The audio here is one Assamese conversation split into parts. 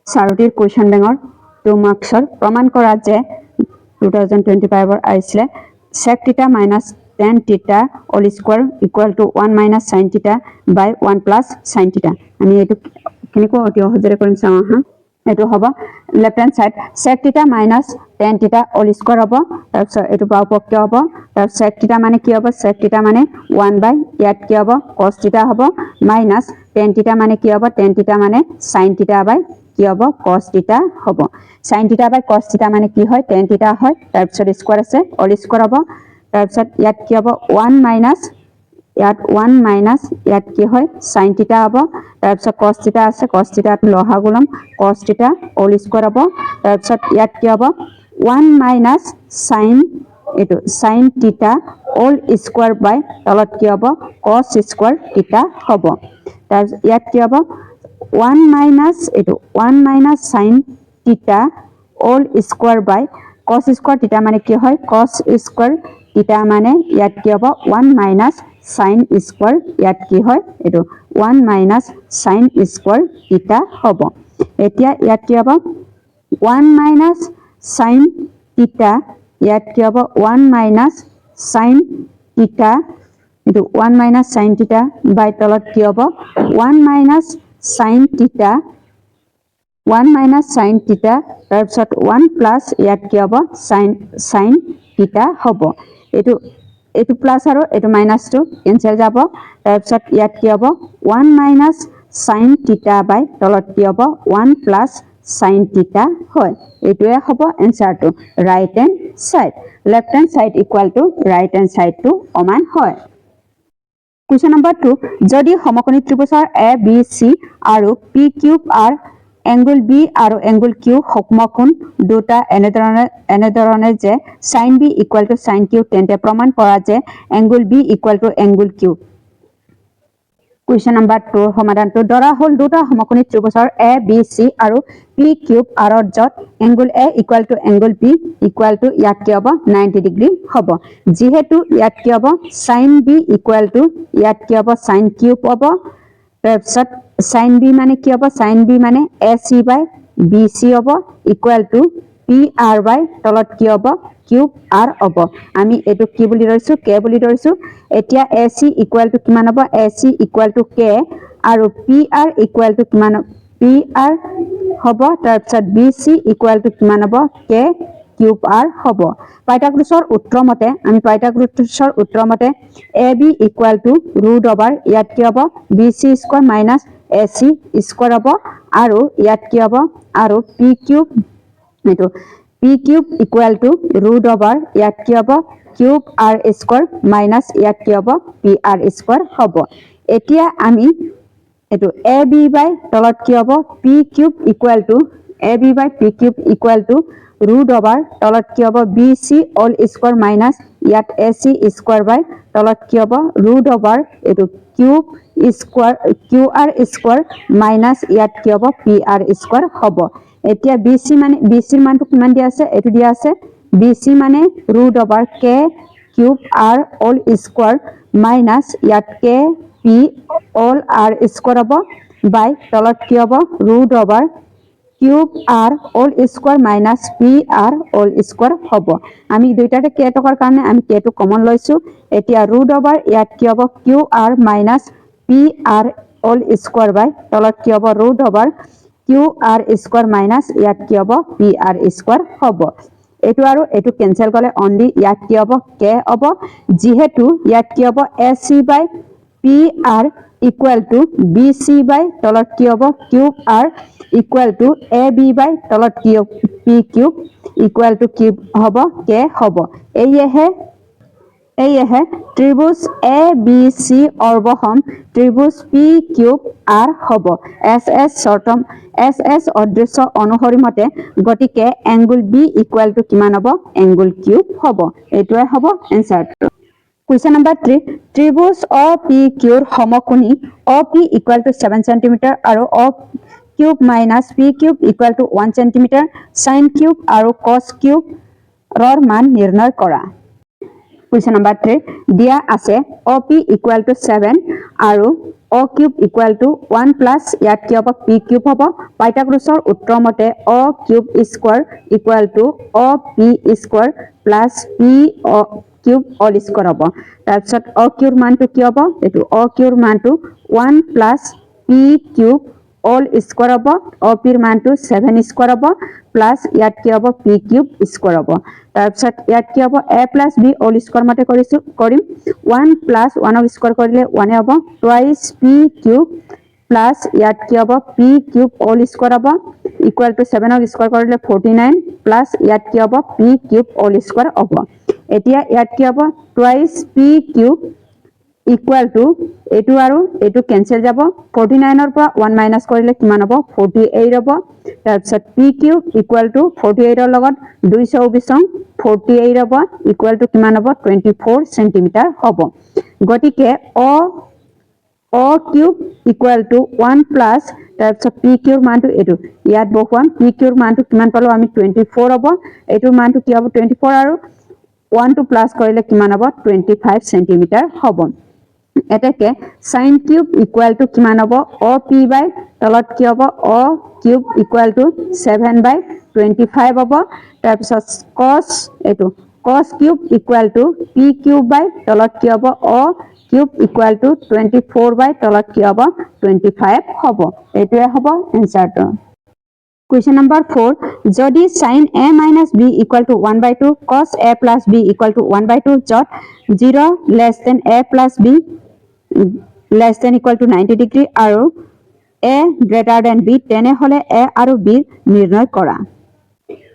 চাৰোটিৰ কুৱেশ্যন বেংকৰ 2 মাৰ্কছৰ প্ৰমাণ কৰা যে 2025 আহিছিলে sec theta minus tan theta all square equal to 1 minus sin theta by 1 plus sin theta আমি এটো কিনিকো অতি সহজৰে কৰিম চাও হা এটো হ'ব left hand side sec theta minus tan theta all square হ'ব তাৰপিছত এটো বাও পক্ষে হ'ব তাৰ sec theta মানে কি হ'ব sec theta মানে 1 by ইয়াত কি হ'ব cos theta হ'ব minus tan theta মানে কি হ'ব tan theta মানে sin theta by কি হ'ব cos theta হ'ব sin theta by cos theta মানে কি হয় tan theta হয় তাৰপিছত স্কয়াৰ আছে all square হ'ব তাৰপিছত ইয়াত কি হ'ব 1 minus ইয়াত 1 minus ইয়াত কি হয় sin theta হ'ব তাৰপিছত cos theta আছে cos theta লহাগুলম cos theta all square হ'ব তাৰপিছত ইয়াত কি হ'ব 1 minus sin এটো sin theta all square by তলত কি হ'ব cos square theta হ'ব তাৰপিছত ইয়াত কি হ'ব 1 minus এটো 1 minus sin theta all square by cos square theta মানে কি হয় cos square theta মানে ইয়াত কি হ'ব 1 minus sin square ইয়াত কি হয় এটো 1 minus sin square theta হ'ব এতিয়া ইয়াত কি হ'ব 1 minus sin theta ইয়াত কি হ'ব 1 minus sin theta এটো 1 minus sin theta by তলত কি হ'ব 1 minus sin theta 1 minus sin theta তাৰপিছত 1 plus ইয়াত কি হ'ব sin theta হ'ব এটো প্লাস আৰু এটো মাইনাস টো কেনসেল যাব তাৰপিছত ইয়াত কি হ'ব 1 minus sin theta by তলত কি হ'ব 1 plus sin theta হয় এটোৱে হ'ব এনসারটো right hand side left hand side equal to right hand side to সমান হয় Question number 2 যদি সমকোণী ত্ৰিভুজৰ A B C আৰু P Q R angle B আৰু angle Q সমকোণ দুটা এনেধৰণে যে sin B equal to sin Q তেন্তে প্ৰমাণ কৰা যে angle B equal to angle Q Question number 2 সমাধানটো ধৰা হল দুটা সমকোণী ত্ৰিভুজৰ A B C আৰু P Q R ৰ যত angle A equal to angle B equal to ইয়াত কি হ'ব 90 ডিগ্ৰী হ'ব যেহেতু ইয়াত কি হ'ব sin B equal to ইয়াত কি হ'ব sin Q হ'ব তাৰপিছত sin B মানে কি হ'ব sin B মানে AC by BC হ'ব equal to PR by তলত কি হ'ব কিউব R হ'ব আমি এটো কি বুলি ধৰিছো K বুলি ধৰিছো এতিয়া AC equal to কিমান হ'ব AC equal to K আৰু PR equal to কিমান PR হ'ব তাৰপিছত BC equal to কিমান হ'ব K কিউব R হ'ব পাইথাগোৰাছৰ সূত্ৰ মতে আমি পাইথাগোৰাছৰ সূত্ৰ মতে AB equal to root over ইয়াত কি হ'ব BC square minus AC square হ'ব আৰু ইয়াত কি হ'ব আৰু P cube এটো P cube equal to root over ইয়াত কি হ'ব cube R square minus ইয়াত কি হ'ব PR square হ'ব এতিয়া আমি এটো AB by তলত কি হ'ব P cube equal to AB by P cube equal to root over তলত কি হ'ব BC all square minus ইয়াত AC square by তলত কি হ'ব root over এটো cube square QR square minus ইয়াত কি হ'ব PR square হ'ব এতিয়া BC মানে BC ৰ মানটো কিমান দিয়া আছে এটো দিয়া আছে BC মানে root over K cube R all square minus ইয়াত K P all R square হ'ব by তলত কি হ'ব root over cube R all square minus PR all square হ'ব আমি দুইটাতে K টকাৰ কাৰণে আমি K টো কমন লৈছো এতিয়া root over ইয়াত কি হ'ব QR minus PR all square by তলত কি হ'ব root over QR square minus ইয়াত কি হ'ব PR square হ'ব এটো আৰু এটো কেনসেল কৰিলে অনলি ইয়াত কি হ'ব K হ'ব যেহেতু ইয়াত কি হ'ব AC by PR equal to BC by তলত কি হ'ব cube R equal to AB by তলত কি P cube equal to cube হ'ব K হ'ব এইহে ত্ৰিভুজ ABC অৰ্বসম ত্ৰিভুজ P cube R হ'ব SS শৰ্তম SS অদৃশ্য অনুসৰি মতে গতিকে angle B equal to কিমান হ'ব angle Q হ'ব এটোৱে হ'ব এনসাৰটো Question number 3 ত্ৰিভুজ OPQ ৰ সমকোণী OP equal to 7 cm আৰু O cube minus P cube equal to 1 cm sin cube আৰু cos cube ৰ মান নিৰ্ণয় কৰা Question number 3 দিয়া আছে OP equal to 7 আৰু O Q equal to 1 plus ইয়াত কি হ'ব পি কিউব হ'ব পাইথাগোৰাছৰ উত্তৰ মতে O Q square equal to O P square plus P O Q all square হ'ব তাৰপিছত অ কিউৰ মানটো কি হ'ব এটো অ কিউৰ মানটো 1 plus P cube all square হ'ব অ পিৰ মানটো 7 স্কয়াৰ হ'ব প্লাস ইয়াত কি হ'ব পি কিউব স্কয়াৰ হ'ব তাৰপিছত ইয়াত কি হ'ব a plus b all square মতে কৰিম 1 প্লাস 1 স্কয়াৰ কৰিলে 1 হ'ব টুৱাইস p কিউব প্লাস ইয়াত কি হ'ব p কিউব অল স্কয়াৰ হ'ব ইকুয়াল টু 7 স্কয়াৰ কৰিলে 49 প্লাস ইয়াত কি হ'ব p কিউব অল স্কয়াৰ হ'ব এতিয়া ইয়াত কি হ'ব twice p cube equal two এটো আৰু এটো কেনসেল যাব 49 ৰ পৰা 1 মাইনাস কৰিলে কিমান হ'ব 48 হ'ব তাৰপিছত p কিউব ইকুয়াল টু 48 ৰ লগত 224 48 হ'ব ইকুয়াল টু কিমান হ'ব 24 সেন্টিমিটাৰ হ'ব গতিকে অ কিউব ইকুয়াল টু 1 প্লাস তাৰপিছত p কিউৰ মানটো এটো ইয়াত বহুৱাম p কিউৰ মানটো কিমান পালো আমি 24 হ'ব এটোৰ মানটো কি হ'ব 24 আৰু 1 টু প্লাস কৰিলে কিমান হ'ব 25 সেন্টিমিটাৰ হ'ব এটাকে sin কিউব ইকুয়াল টু কিমান হ'ব অ পি বাই তলত কি হ'ব অ কিউব ইকুয়াল টু 7/25 হ'ব তাৰপিছত cos এটো cos Q equal to p Q by তলত কি হ'ব O Q equal to 24 by তলত কি হ'ব 25 হ'ব এটোৱে হ'ব এনসাৰটো Question number 4 যদি sin a minus b equal to 1/2 cos a plus b equal to 1/2 যত 0 less than a plus b less than equal to 90 degree আৰু a greater than b তেনেহলে a আৰু b নিৰ্ণয় কৰা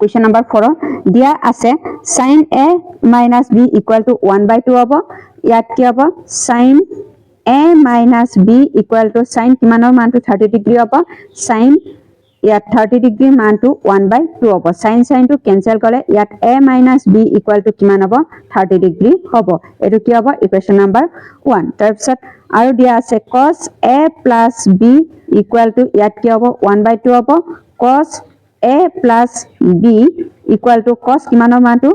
Question number 4 দিয়া আছে sin a minus b equal to 1/2 হ'ব ইয়াত কি হ'ব sin a minus b equal to sin কিমানৰ মানটো 30 degree হ'ব sin ইয়াত 30 degree মানটো 1/2 হ'ব sin টো কেনসেল কৰে ইয়াত a minus b equal to কিমান হ'ব 30 degree হ'ব এটো কি হ'ব ইকুৱেচন নাম্বাৰ 1 তাৰপিছত আৰু দিয়া আছে cos a plus b equal to ইয়াত কি হ'ব 1/2 হ'ব cos a plus b equal to cos কিমানৰ মানটো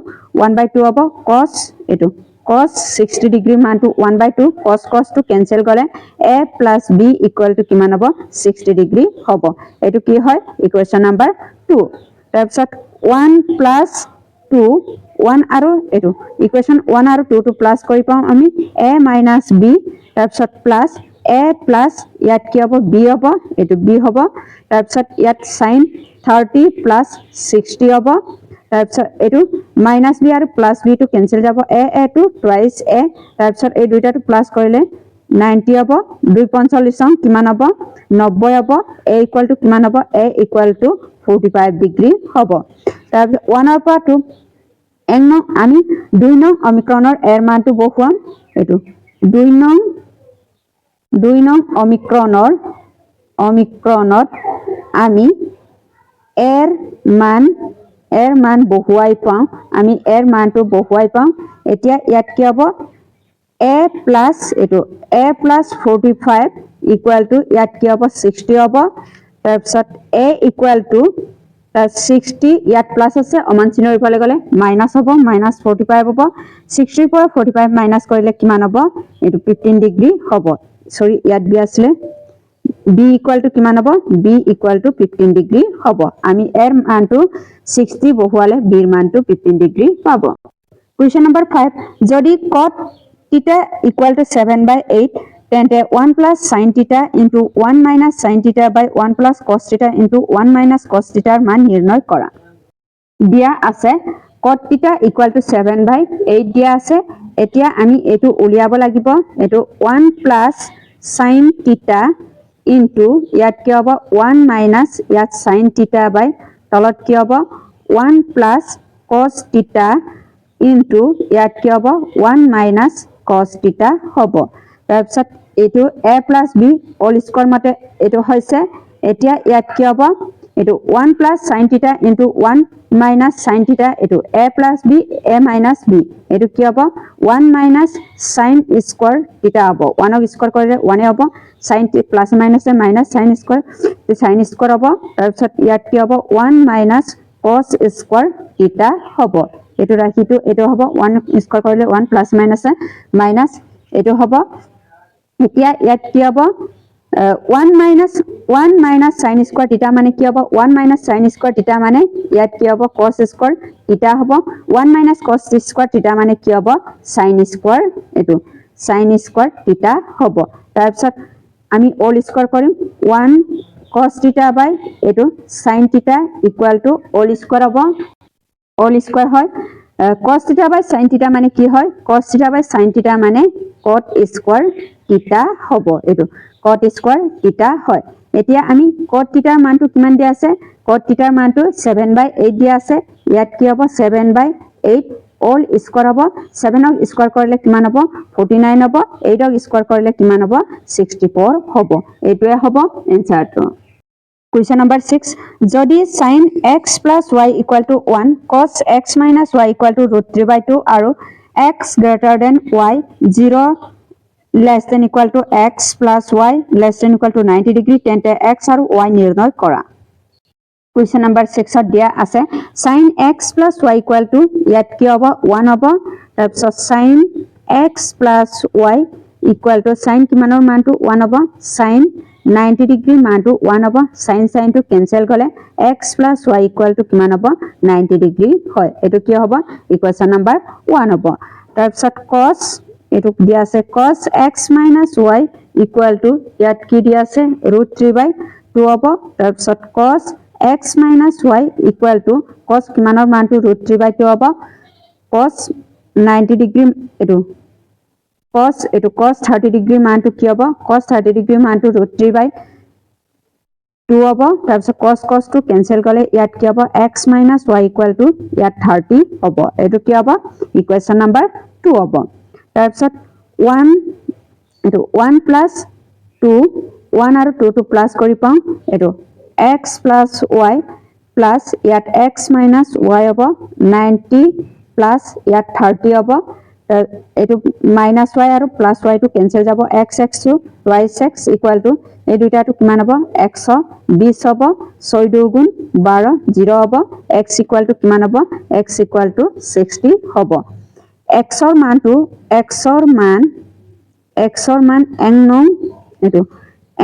1/2 হ'ব cos এটো cos 60 degree মানটো 1/2 cos টো কেনসেল কৰে a plus b equal to কিমান হ'ব 60 degree হ'ব এটো কি হয় ইকুৱেচন নাম্বাৰ 2 তাৰপিছত 1 plus 2 1 আৰু এটো ইকুৱেচন 1 আৰু 2 টো প্লাস কৰি পাম আমি a minus b তাৰপিছত প্লাস a plus ইয়াত কি হ'ব b হ'ব এটো b হ'ব তাৰপিছত ইয়াত sin 30 plus 60 হ'ব তাৰপিছত এটো মাইনাস b আৰু প্লাস b টো কেনসেল যাব a টো টুৱাইস a তাৰপিছত এই দুইটাটো প্লাস কৰিলে 90 হ'ব 245 কিমান হ'ব 90 হ'ব a ইকুয়াল টু কিমান হ'ব a ইকুয়াল টু 45 ডিগ্ৰী হ'ব তাৰপিছত 1 ৰ পৰা 2 আমি 2 নং অমিক্ৰণৰ এৰ মানটো বহুৱাম এটো 2 নং অমিক্ৰণত আমি এৰ মান বহুৱাই পাওঁ আমি এৰ মানটো বহুৱাই পাওঁ এতিয়া ইয়াত কি হ'ব a plus এটো a plus 45 equal to ইয়াত কি হ'ব 60 হ'ব তাৰপিছত a equal to 60 ইয়াত প্লাস আছে অমান চিনৰ ইফালে গলে মাইনাস হ'ব মাইনাস 45 হ'ব 60 পৰা 45 মাইনাস কৰিলে কিমান হ'ব এটো 15 ডিগ্ৰী হ'ব সৰি ইয়াত বি আছিল b equal to কিমান হ'ব b equal to 15 ডিগ্ৰী হ'ব আমি এৰ মানটো 60 বহুৱালে b ৰ মানটো 15 ডিগ্ৰী পাব Question number 5 যদি cot theta equal to 7/8 তেন্তে 1 plus sin theta into 1 minus sin theta by 1 plus cos theta into 1 minus cos theta মান নিৰ্ণয় কৰা দিয়া আছে cot theta equal to 7/8 দিয়া আছে এতিয়া আমি এটো উলিয়াব লাগিব এটো 1 plus sin theta into ইয়াত কি হ'ব 1 minus ইয়াত sin theta by তলত কি হ'ব 1 plus cos theta into ইয়াত কি হ'ব 1 minus cos theta হ'ব তাৰপিছত এটো a plus b all square মতে এটো হৈছে এতিয়া ইয়াত কি হ'ব এটো 1 plus sin theta into 1 minus sin theta এটো a plus b a minus b এটো কি হ'ব 1 minus sin square theta হ'ব 1 ক স্কয়ার কৰিলে 1 হ'ব sin plus minus minus sin square হ'ব তাৰপিছত ইয়াত কি হ'ব 1 minus cos square theta হ'ব এটো ৰাখিটো এটো হ'ব 1 স্কয়াৰ কৰিলে 1 প্লাস মাইনাস মাইনাস এটো হ'ব এতিয়া ইয়াত কি হ'ব 1 minus sin square theta মানে কি হ'ব 1 minus sin square theta মানে ইয়াত কি হ'ব cos square theta হ'ব 1 minus cos square theta মানে কি হ'ব sin square এটো sin square theta হ'ব তাৰ পিছত আমি all square কৰিম 1 cos theta by এটো sin theta equal to all square হ'ব all square হয় cos theta by sin theta মানে কি হয় cos theta by sin theta মানে cot square theta হ'ব এটো cot square theta হয় এতিয়া আমি cot theta ৰ মানটো কিমান দিয়া আছে cot theta ৰ মানটো 7/8 দিয়া আছে ইয়াত কি হ'ব 7/8 all square হ'ব 7 ক স্কয়াৰ কৰিলে কিমান হ'ব 49 হ'ব 8 ক স্কয়াৰ কৰিলে কিমান হ'ব 64 হ'ব এটোৱে হ'ব এনসাৰটো Question number 6. Jodi sin x plus y equal to 1, cos x minus y equal to root 3 by 2, aru x greater than y, 0 less than equal to x plus y less than equal to 90 degree, tente x aru y nirnoy kora. Question number 6 dia ase sin x plus y equal to yat ki hobo 1 hobo tar sin x plus y equal to sin kimanor মান to 1 hobo sin 90 degree মান to 1 hobo sin to cancel gole x plus y equal to kiman hobo 90 degree hoy etu ki hobo equation number 1 hobo tar cos etu dia ase cos x minus y equal to yat ki dia ase root 3 by 2 hobo tar cos x minus y equal to cos kimanor মান to root 3 by 2 hobo cos 90 degree etu cos 30 degree মান to ki hobo cos 30 degree মান to root 3 by 2 hobo tar cos to cancel gole yat ki hobo x minus y equal to yat 30 hobo etu ki hobo equation number 2 hobo tar 1 etu 1 plus 2 1 aru 2 to plus kori pau etu x plus y plus yat x minus y hobo 90 plus yat 30 hobo etu minus y aru plus y to cancel jabo x to y x equal to এই দুইটা to কিমান হ'ব 120 হ'ব 6 2 গুণ 12 0 হ'ব x equal to কিমান হ'ব x equal to 60 হ'ব x ৰ মান n নং এটো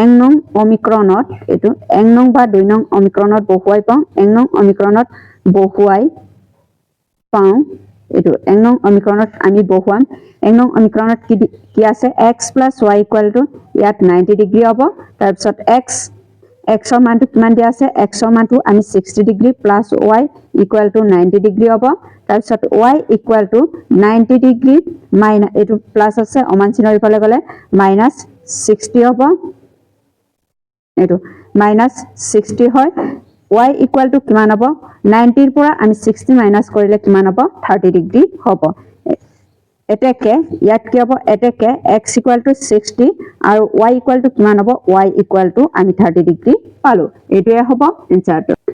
n নং অমিক্ৰনত এটো n নং বা 2 নং অমিক্ৰনত বহুৱাই পাওঁ n নং অমিক্ৰনত বহুৱাই পাওঁ এটো n নং অমিক্ৰনত আমি বহুৱাম n নং অমিক্ৰনত কি আছে x plus y equal to ইয়াত 90 ডিগ্ৰী হ'ব তাৰ পিছত x ৰ মানটো কিমান দিয়া আছে x ৰ মানটো আমি 60 degree plus y equal to 90 degree হ'ব তাৰ পিছত y equal to 90 degree minus এটো প্লাস আছে অমান চিনৰ ইফালে গলে minus 60 হ'ব এটো minus 60 হয় y equal to কিমান হ'ব 90 ৰ পৰা আমি 60 মাইনাস কৰিলে কিমান হ'ব 30 ডিগ্ৰী হ'ব এতেকে ইয়াত কি হ'ব এতেকে x equal to 60 আৰু y equal to কিমান হ'ব y equal to আমি 30 ডিগ্ৰী পালো এটোৱে হ'ব এনসাৰটো